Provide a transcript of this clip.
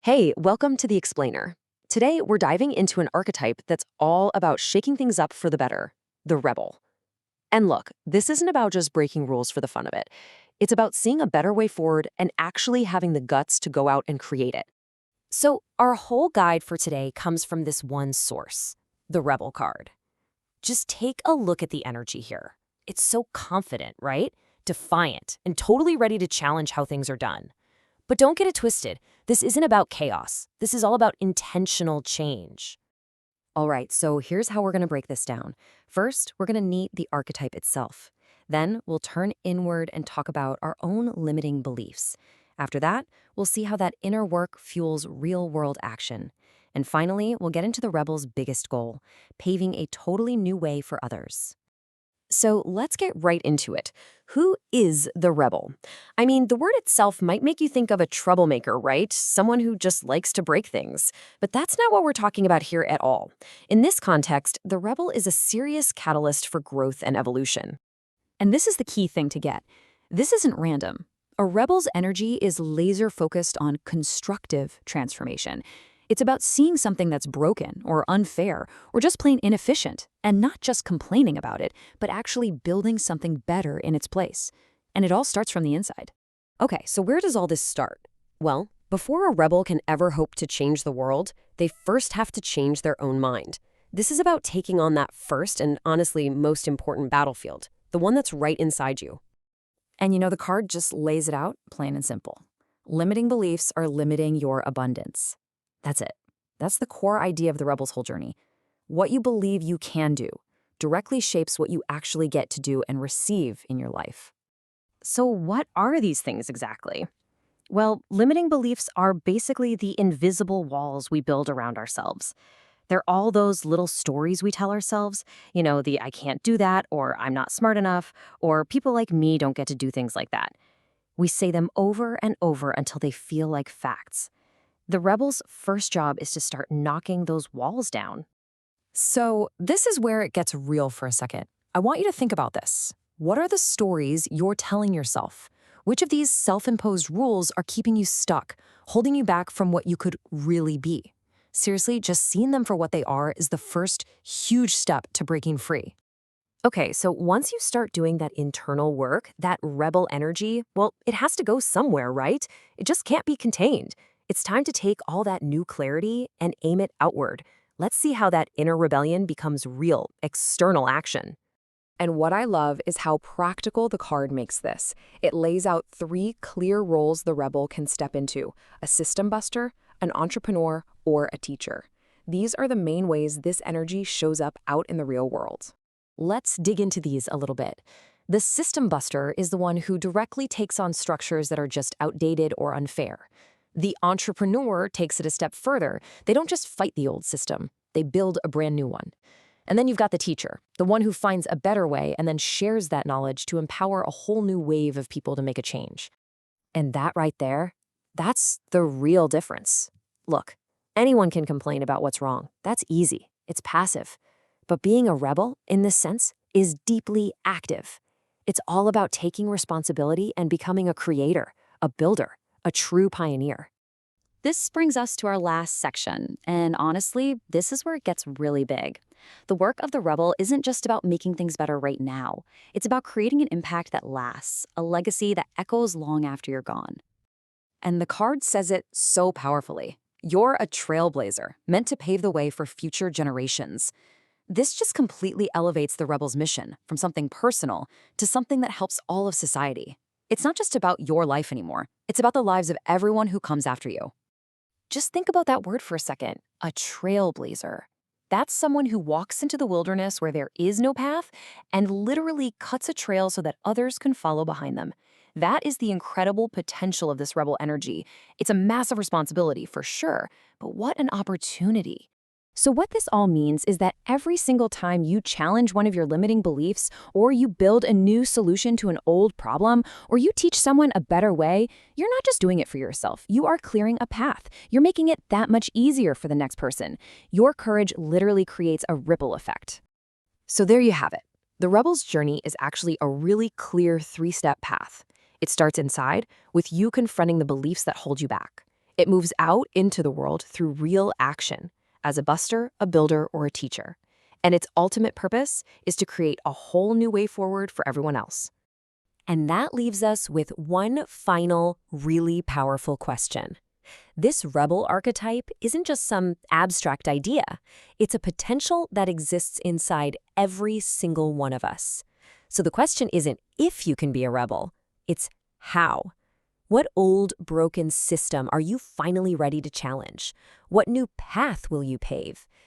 Hey, welcome to The Explainer. Today, we're diving into an archetype that's all about shaking things up for the better, the rebel. And look, this isn't about just breaking rules for the fun of it. It's about seeing a better way forward and actually having the guts to go out and create it. So, our whole guide for today comes from this one source, the rebel card. Just take a look at the energy here. It's so confident, right? Defiant, and totally ready to challenge how things are done. But don't get it twisted. This isn't about chaos. This is all about intentional change. All right, so here's how we're going to break this down. First, we're going to meet the archetype itself. Then we'll turn inward and talk about our own limiting beliefs. After that, we'll see how that inner work fuels real-world action. And finally, we'll get into the rebel's biggest goal, paving a totally new way for others. So let's get right into it. Who is the rebel? I mean, the word itself might make you think of a troublemaker, right? Someone who just likes to break things. But that's not what we're talking about here at all. In this context, the rebel is a serious catalyst for growth and evolution. And this is the key thing to get. This isn't random. A rebel's energy is laser-focused on constructive transformation. It's about seeing something that's broken or unfair or just plain inefficient and not just complaining about it, but actually building something better in its place. And it all starts from the inside. Okay, so where does all this start? Well, before a rebel can ever hope to change the world, they first have to change their own mind. This is about taking on that first and honestly most important battlefield, the one that's right inside you. And the card just lays it out plain and simple. Limiting beliefs are limiting your abundance. That's it. That's the core idea of the rebel's whole journey. What you believe you can do directly shapes what you actually get to do and receive in your life. So what are these things exactly? Well, limiting beliefs are basically the invisible walls we build around ourselves. They're all those little stories we tell ourselves, the I can't do that, or I'm not smart enough, or people like me don't get to do things like that. We say them over and over until they feel like facts. The rebel's first job is to start knocking those walls down. So this is where it gets real for a second. I want you to think about this. What are the stories you're telling yourself? Which of these self-imposed rules are keeping you stuck, holding you back from what you could really be? Seriously, just seeing them for what they are is the first huge step to breaking free. Okay, so once you start doing that internal work, that rebel energy, well, it has to go somewhere, right? It just can't be contained. It's time to take all that new clarity and aim it outward. Let's see how that inner rebellion becomes real, external action. And what I love is how practical the card makes this. It lays out 3 clear roles the rebel can step into: a system buster, an entrepreneur, or a teacher. These are the main ways this energy shows up out in the real world. Let's dig into these a little bit. The system buster is the one who directly takes on structures that are just outdated or unfair. The entrepreneur takes it a step further. They don't just fight the old system, they build a brand new one. And then you've got the teacher, the one who finds a better way and then shares that knowledge to empower a whole new wave of people to make a change. And that right there, that's the real difference. Look, anyone can complain about what's wrong. That's easy. It's passive. But being a rebel, in this sense, is deeply active. It's all about taking responsibility and becoming a creator, a builder, a true pioneer. This brings us to our last section, and honestly, this is where it gets really big. The work of the rebel isn't just about making things better right now. It's about creating an impact that lasts, a legacy that echoes long after you're gone. And the card says it so powerfully. You're a trailblazer, meant to pave the way for future generations. This just completely elevates the rebel's mission from something personal to something that helps all of society. It's not just about your life anymore. It's about the lives of everyone who comes after you. Just think about that word for a second, a trailblazer. That's someone who walks into the wilderness where there is no path and literally cuts a trail so that others can follow behind them. That is the incredible potential of this rebel energy. It's a massive responsibility for sure, but what an opportunity. So what this all means is that every single time you challenge one of your limiting beliefs, or you build a new solution to an old problem, or you teach someone a better way, you're not just doing it for yourself. You are clearing a path. You're making it that much easier for the next person. Your courage literally creates a ripple effect. So there you have it. The rebel's journey is actually a really clear 3-step path. It starts inside, with you confronting the beliefs that hold you back. It moves out into the world through real action, as a buster, a builder, or a teacher. And its ultimate purpose is to create a whole new way forward for everyone else. And that leaves us with one final, really powerful question. This rebel archetype isn't just some abstract idea. It's a potential that exists inside every single one of us. So the question isn't if you can be a rebel, it's how. What old, broken system are you finally ready to challenge? What new path will you pave?